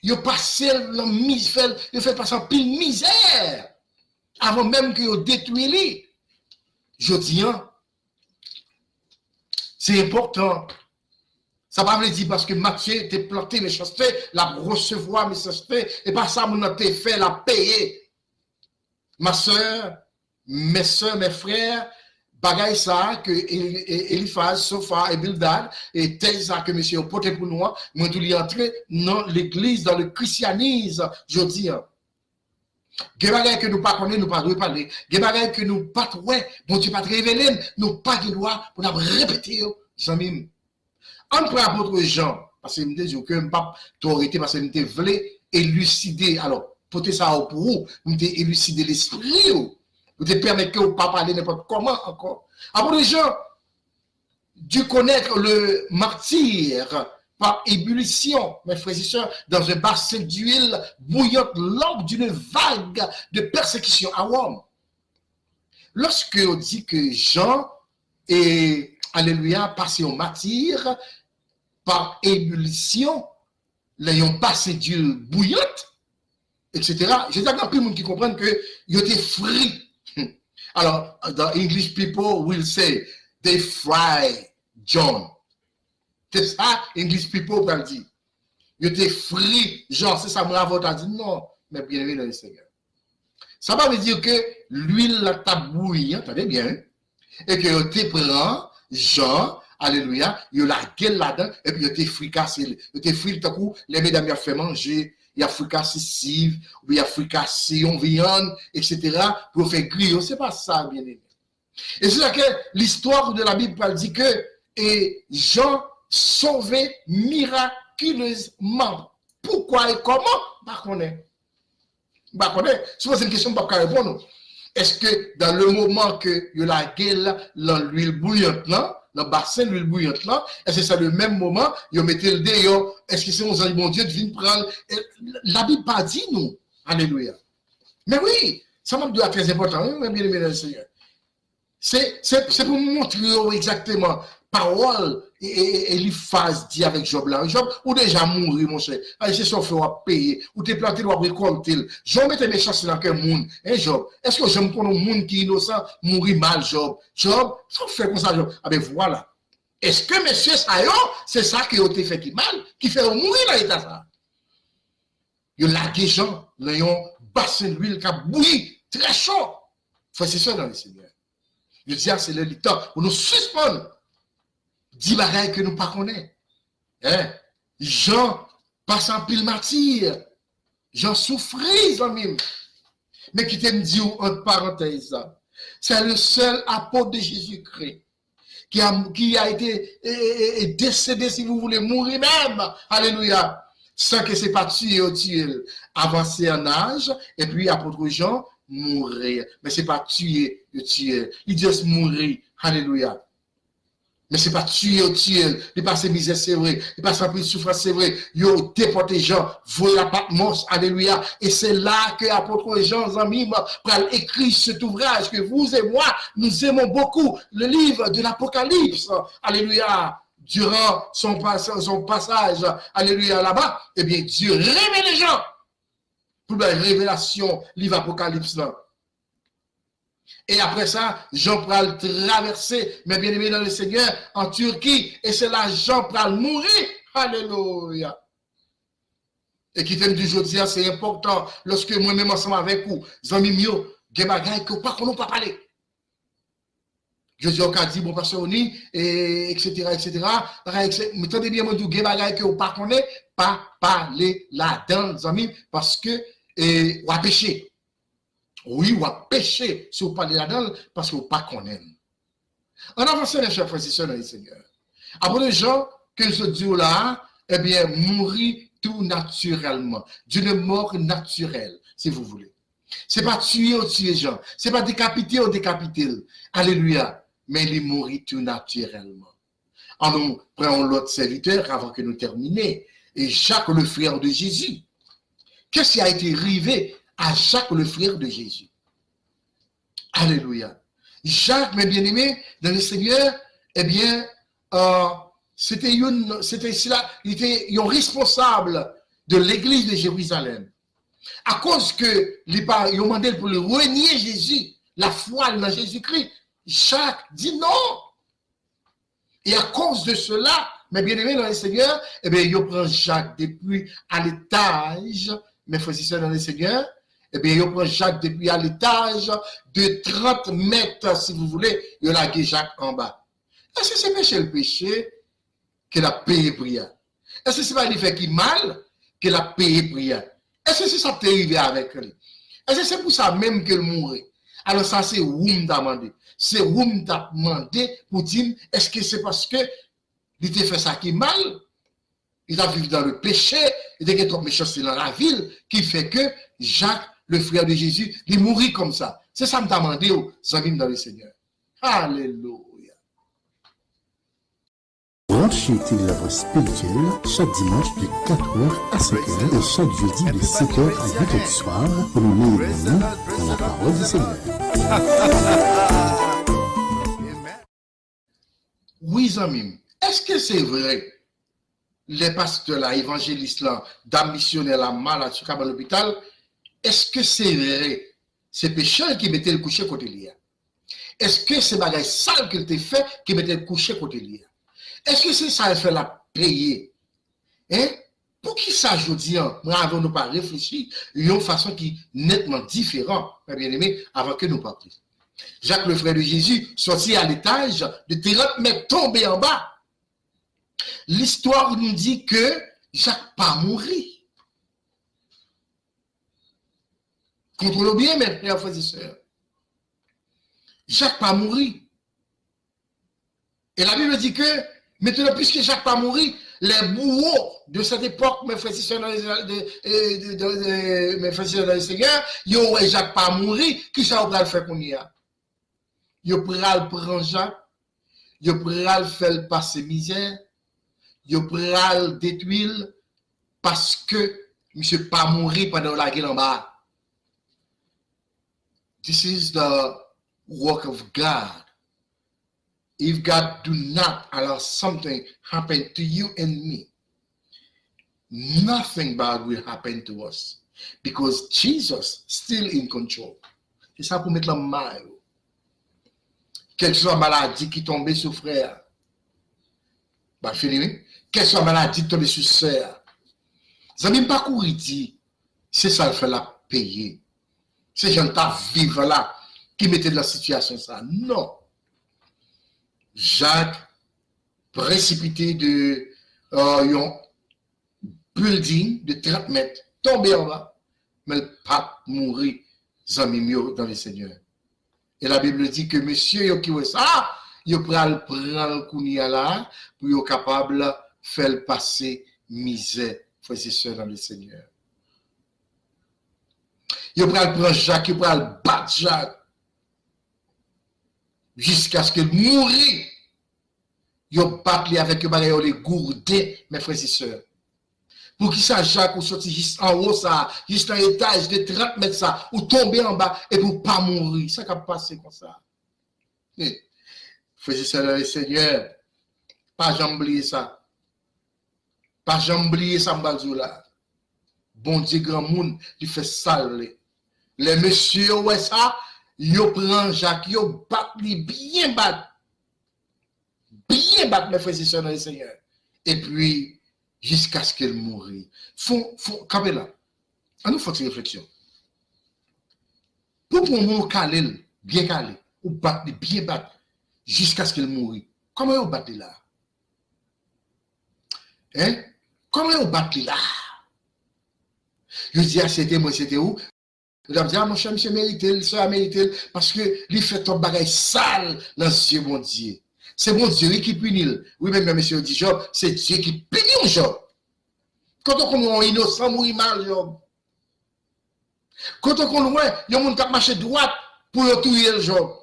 Il passe dans misère, il fait passer en pile misère avant même que il détruit lui. Je dis, c'est important. Ça ne veut pas dire parce que Matthieu était planté méchanceté, la recevoir méchanceté, et pas ça, mon a fait la payer. Ma soeur, mes soeurs, mes frères, bagaille ça que Eliphaz, Sophar et Bildad et tel ça que monsieur porté pour nous, moi tout lui entrer dans l'église, dans le christianisme, je dis. Des bagailles que nous pas connaître, nous pas parler. Des bagailles que nous pas ouais, bon Dieu pas révéler, nous pas de droit pour nous répéter amis. On prend apôtre Jean parce que me dit que pas autorité parce que me voulait élucider. Alors, porter ça pour vous, me élucider l'esprit. Vous te permettez que vous ne pas parler n'importe comment encore. Apôtre Jean, dû connaître le martyr par ébullition, mes frères et sœurs, dans un bassin d'huile bouillante lors d'une vague de persécution à Rome. Lorsque on dit que Jean est, alléluia, passé au martyr par ébullition, l'ayant bassin d'huile bouillante, etc., j'ai d'accord plus de monde qui comprennent que il était frit. Alors, the English people will say, they fry John. C'est ça, English people vont dire. Ils étaient frit John. C'est ça, mon avocat dit non, mais bien aimé dans le Seigneur. Ça veut dire que l'huile la bouillie, attendez bien, et que tu prends Jean, alléluia, il la gueule là-dedans, et puis il était fricassé. Il était frit, tout à coup, les mesdames ont fait manger. Il y a fricassé cive, il y a fricassé en viande, etc. pour faire griller. C'est pas ça, bien aimé. Et c'est là que l'histoire de la Bible dit que et Jean sauvait miraculeusement. Pourquoi et comment? Bah, connaît. Si vous avez une question, pas répondre. Est-ce que dans le moment que il y a la gueule, l'huile bouillante là, dans le bassin l'huile bouillante là, est-ce que c'est le même moment, ils mettent le dehors, est-ce que c'est mon bon Dieu de venir prendre? La Bible pas dit nous. Alléluia. Mais oui, ça m'a dit très important, oui, bien aimé le Seigneur. C'est pour montrer exactement parole et Eliphaz dit avec Job là. Job, ou déjà mourir, mon cher. C'est son frère à payer, ou t'es planté, ou à récolter. Job mette mes chances dans quel monde. Hein, Job? Est-ce que j'aime qu'on a un monde qui est innocent, mourir mal, Job? Job, ça fait comme ça, Job. Ah ben voilà. Est-ce que monsieur Sayon, c'est ça qui a été fait qui mal, qui fait mourir dans l'état ça? Il y a des gens, ils ont bassin d'huile qui a bouilli, très chaud. Faut c'est ça dans le Seigneur. Je dis, c'est le temps pour nous suspendre. 10 bagailles que nous ne connaissons pas. Hein? Jean passe en pile martyr. Jean souffrit, même. Mais qui te me dit, entre parenthèses, c'est le seul apôtre de Jésus-Christ qui a été décédé, si vous voulez, mourir même. Alléluia. Sans que ce n'est pas tué ou tué. Avancer en âge, et puis apôtre Jean, mourir. Mais ce n'est pas tuer ou tuer. Il dit mourir. Alléluia. Mais ce n'est pas tuer ou tuer. Il passe misère, c'est vrai. Il passe un peu de souffrance, c'est vrai. Il a déporté Jean, volé la Patmos. Alléluia. Et c'est là que l'apôtre Jean, amis, a écrit cet ouvrage que vous et moi, nous aimons beaucoup. Le livre de l'Apocalypse. Alléluia. Durant son passage, alléluia, là-bas, eh bien, Dieu révèle les gens. Pour la révélation, livre Apocalypse là. Et après ça, Jean pral traverser, mes bien-aimés dans le Seigneur, en Turquie. Et c'est là Jean pral mourir. Alléluia. Et qui t'aime du jour dire, c'est important, lorsque moi-même ensemble avec vous, amis mieux, des bagailles que pas qu'on n'a pas parlé. Je dis au cas dit, bon, pasteur Oni, et etc., etc. Mais tenez bien, moi, des bagailles que vous pas connaît, pas parler là-dedans, amis, parce que, ou à pécher. Oui, ou à pécher, si vous parlez là-dedans, parce que vous pas connaît. En avançant, mes chers frères et sœurs dans le Seigneur. Après les gens que je dis là, eh bien, mourir tout naturellement, d'une mort naturelle, si vous voulez. C'est pas tuer ou tuer gens, c'est pas décapiter ou décapiter. Alléluia. Mais il mourit tout naturellement. En nous prenons l'autre serviteur avant que nous terminions. Et Jacques, le frère de Jésus. Qu'est-ce qui a été arrivé à Jacques, le frère de Jésus? Alléluia. Jacques, mes bien-aimés, dans le Seigneur, eh bien, c'était il était un responsable de l'église de Jérusalem. À cause que ils ont demandé pour le renier Jésus, la foi dans Jésus-Christ, Jacques dit non. Et à cause de cela, mes bien-aimés dans le Seigneur, eh bien, il prend Jacques depuis à l'étage, mes frères et sœurs dans le Seigneur, eh bien, il prend Jacques depuis à l'étage de 30 mètres, si vous voulez, il a lagué Jacques en bas. Est-ce que c'est péché le péché qu'il a payé prière? Est-ce que c'est pas lui fait qui mal qu'il a payé prière? Est-ce que c'est ça qui est arrivé avec lui? Est-ce que c'est pour ça même qu'il mourait? Alors ça, c'est Woum t'a demandé. C'est Woum t'a demandé pour dire, est-ce que c'est parce que il t'a fait ça qui mal? Il a vécu dans le péché, il était trop méchant dans la ville, qui fait que Jacques, le frère de Jésus, il mourit comme ça. C'est ça que t'a demandé aux amis dans le Seigneur. Alléluia. Branchez l'œuvre spirituelle chaque dimanche de 4h à 5h et chaque jeudi de 7h à 8h du soir pour nous réunir dans la parole du Seigneur. Oui, amis, est-ce que c'est vrai, les pasteurs là, évangélistes là, dames missionnaires là, malades sur l'hôpital, est-ce que c'est vrai, ces pécheurs qui mettaient le coucher côté lié? Est-ce que c'est bagaille sale qu'il t'a fait qui mettait le coucher côté lié? Est-ce que c'est ça qu'il fait la payer? Hein? Pour qui ça, je dis, nous n'avons pas réfléchi d'une façon qui est nettement différente, mes bien-aimés, avant que nous partions. Jacques, le frère de Jésus, sorti à l'étage de 30 mètres, tombé en bas. L'histoire nous dit que Jacques pas mouru. Contrôlez bien, mes frères et sœurs. Jacques pas mouru. Et la Bible dit que, maintenant, puisque Jacques pas mouru, les bourreaux de cette époque, mes frères et sœurs dans le Seigneur, ils ont Jacques pas mouru, qui ça va le faire qu'on y a? Ils ont prendre Jacques, ils ont faire passer misère, ils ont détruire parce que monsieur pas mourir pendant la guerre en bas. This is the work of God. If God do not allow something happen to you and me, nothing bad will happen to us because Jesus still in control. C'est ça pour mettre la main. Quelle soit maladie qui tombe sur frère, bah fini. Quelle soit maladie qui tombe sur sœur, ça même pas courir dit, c'est ça le fait la payer. C'est gens ta vivre là qui mettait dans la situation ça. Non. Jacques précipité de un building de 30 mètres, tombé en bas, mais le pape mourit amis dans le Seigneur. Et la Bible dit que monsieur qui voit ça, il prend le kounia là pour être capable de faire passer misère, frères et sœurs dans le Seigneur. Il prend Jacques, il prend le battre Jacques jusqu'à ce qu'il mourit. Il battre avec les gourdés, mes frères et sœurs. Pour qui ça, Jacques, ou sorti juste en haut, ça, juste un étage de 30 mètres, ça, ou tomber en bas, et pour pas mourir. Ça qui a passé comme ça. Frères et sœurs, le Seigneur, pas jamais oublier ça. Pas jamais oublier ça, m'bazou là. Bon Dieu, grand monde, il fait sale. Les messieurs, ouais, ça, yo prend Jacques, yo bat li bien bat, mes frères et sœurs dans le Seigneur. Et puis, jusqu'à ce qu'elle mourit. Faut camper là. On nous faut une réflexion. Pour nous caler, bien calé, ou battre, bien battre, jusqu'à ce qu'elle mourit. Comment on bat là? Hein? Comment on bat là? Je dis, c'était moi, c'était où? Je dis, mon cher, monsieur mérité, le soeur a mérité, parce que il fait ton bagage sale dans ce bon Dieu. C'est bon Dieu qui punit. Oui, même monsieur dit, Job, c'est Dieu qui punit Job. Quand on est innocent, mourir mal, Job. Quand on est, il y a un monde qui marche droite pour tuer le Job.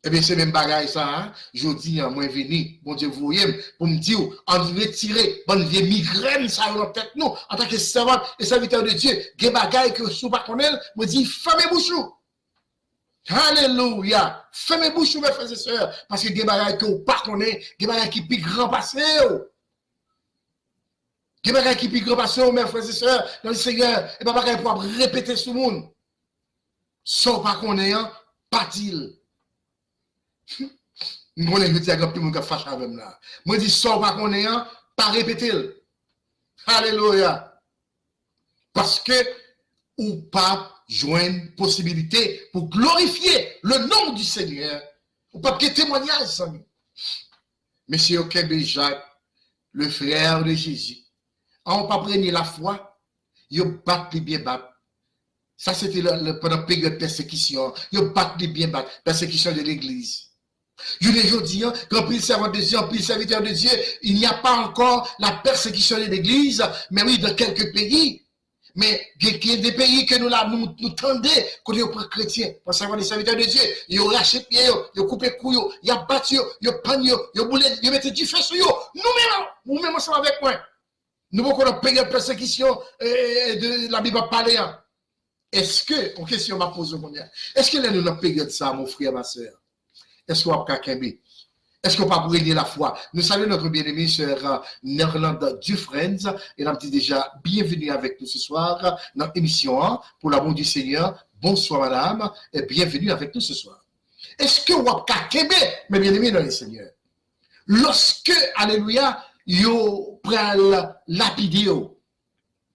Eh bien, c'est même bagaille ça, hein? Je dis, moi, venu, bon Dieu, vous voyez, pour me dire, en retirer, bonne vieille migraine, ça, dans la tête, nous, en tant que servant et serviteur de Dieu, des bagailles que sous pas connaître, me dit, fermez bouche. Alléluia. Fermez bouche, mes frères et sœurs, parce que des bagailles que vous pas connaître, des bagailles qui piquent grand passé. Des bagailles qui piquent grand passé, mes frères et sœurs, dans le Seigneur, et pas bagaille pour répéter sur le monde. Sans pas connaître, pas dit. Moi, je dis à grand monde qui fâche avec moi. Moi, je dis, sans pas connaître, pas répéter. Alléluia. Parce que, ou pas joindre possibilité pour glorifier le nom du Seigneur. Ou pas que témoignage, ça. Monsieur Okebe Jacques, le frère de Jésus, on pas prendre la foi, il bat bien bat. Ça, c'était pendant la période de persécution. Il bat bien bat, persécution de l'église. Je ne dis pas, quand il servant de Dieu, puis serviteur de Dieu, il n'y a pas encore la persécution de l'église, mais oui, dans quelques pays. Mais il y a des pays que nous tendons quand ils sont chrétiens, pour savoir les serviteurs de Dieu. Ils ont racheté pied, ils ont coupé couille, ils ont battu, ils ont pagné, ils ont boulé, ils ont mis du feu sur eux. Nous-mêmes ensemble avec moi. Nous avons une période de persécution de la Bible parler. Est-ce que, en question, ma pose est-ce que nous avons une période de ça, mon frère, ma soeur? Est-ce qu'on va kembe? Est-ce qu'on va brûler la foi? Nous saluons notre bien-aimé sœur Nerland Dufresne et nous dit déjà bienvenue avec nous ce soir dans l'émission pour l'amour du Seigneur. Bonsoir madame et bienvenue avec nous ce soir. Est-ce que on va kembe, mes bien-aimés dans le Seigneur? Lorsque, alléluia, yo pral lapider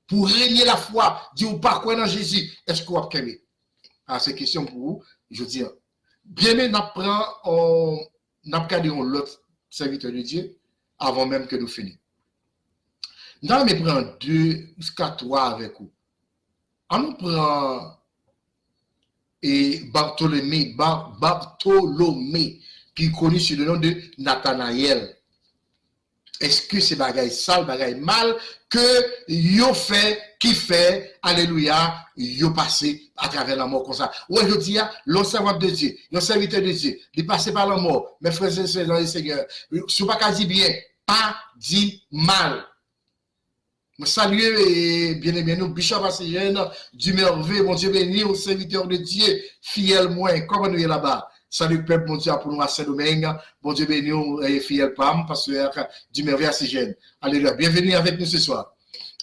pour régner la foi, dit ou pas quoi dans Jésus, est-ce qu'on va kembe? Ah, c'est question pour vous, je veux dire. Bien-aimé, on regardé l'autre serviteur de Dieu avant même que nous finissions. Nous allons prendre 2 jusqu'à 3 avec vous. On nous prend Bartholomé, qui est connu sous le nom de Nathanaël. Est-ce que c'est bagaille sale, bagaille mal que yo fait, qui fait, alléluia, yo passé à travers la mort comme ça. Aujourd'hui, l'on servant de Dieu, l'on serviteur de Dieu, il passé par la mort, mes frères et sœurs dans le Seigneur, si pas dit bien, pas dit mal. Je salue et bien aimé nous, Bishop Asséjène, du merveilleux, mon Dieu béni, au serviteur de Dieu, fidèle moins, comment nous est là-bas. Salut peuple, mon Dieu, pour nous à Saint-Domingue. Bon Dieu béni, et fidèle Pam, pasteur du merveilleux Asséjène. Alléluia. Bienvenue avec nous ce soir.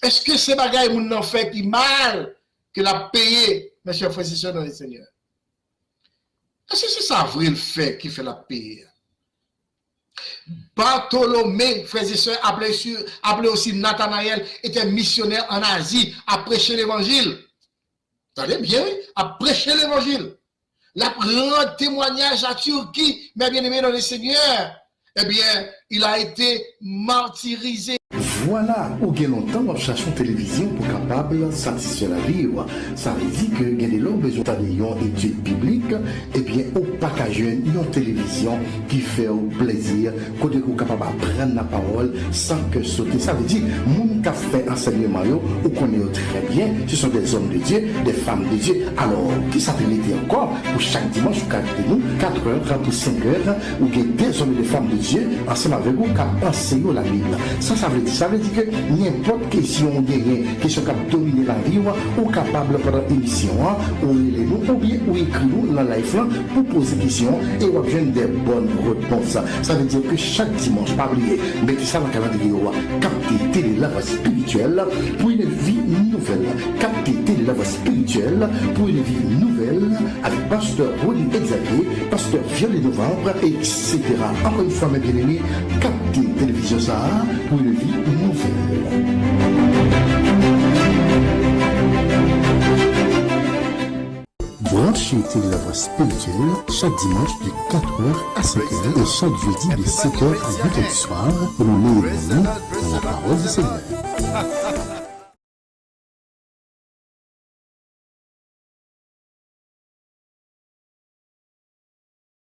Est-ce que ces bagailles nous n'ont fait qui mal que la payer, mes chers frères et sœurs dans le Seigneur? Est-ce que c'est ça vrai le fait qui fait la payer? Bartholomé, frères et sœurs, appelé aussi Nathanaël, était missionnaire en Asie à prêcher l'évangile. Attendez bien, à prêcher l'évangile. La grande témoignage à Turquie, mes bien-aimés dans le Seigneur, eh bien, il a été martyrisé. Voilà, ou bien longtemps, on cherche une télévision pour capable satisfaire la vie. Ça veut dire que il y a des gens besoin d'une étude biblique, et bien, au package une télévision qui fait plaisir, qu'on est capable d'apprendre la parole sans que sauter. Ça veut dire, moun qui fait enseignement, ou connaît très bien, ce sont des hommes de Dieu, des femmes de Dieu. Alors, qui s'appelle encore pour chaque dimanche, nous, 4 heures pour 5 heures, où il y a des hommes et des femmes de Dieu, ensemble avec vous, qui enseignent la Bible. Ça veut dire ça. veut dire que n'importe question gagnée, question qui a dominé la vie, ou capable pendant l'émission, ou les nous, ou bien ou écrit nous dans live pour poser des questions et on obtient des bonnes réponses. Ça veut dire que chaque dimanche, pas oublier, mettez ça dans le calendrier, capter télé la voix spirituelle pour une vie nouvelle. Capter télé la voix spirituelle pour une vie nouvelle avec pasteur Rony Xavier, pasteur Violet Novembre, etc. Encore une fois, mes bien-aimés, capter télévision ça pour une vie nouvelle. Branchez la voix spirituelle chaque dimanche de 4h à 5h et chaque jeudi de 5h à 8h du soir pour nous lever dans la parole du Seigneur.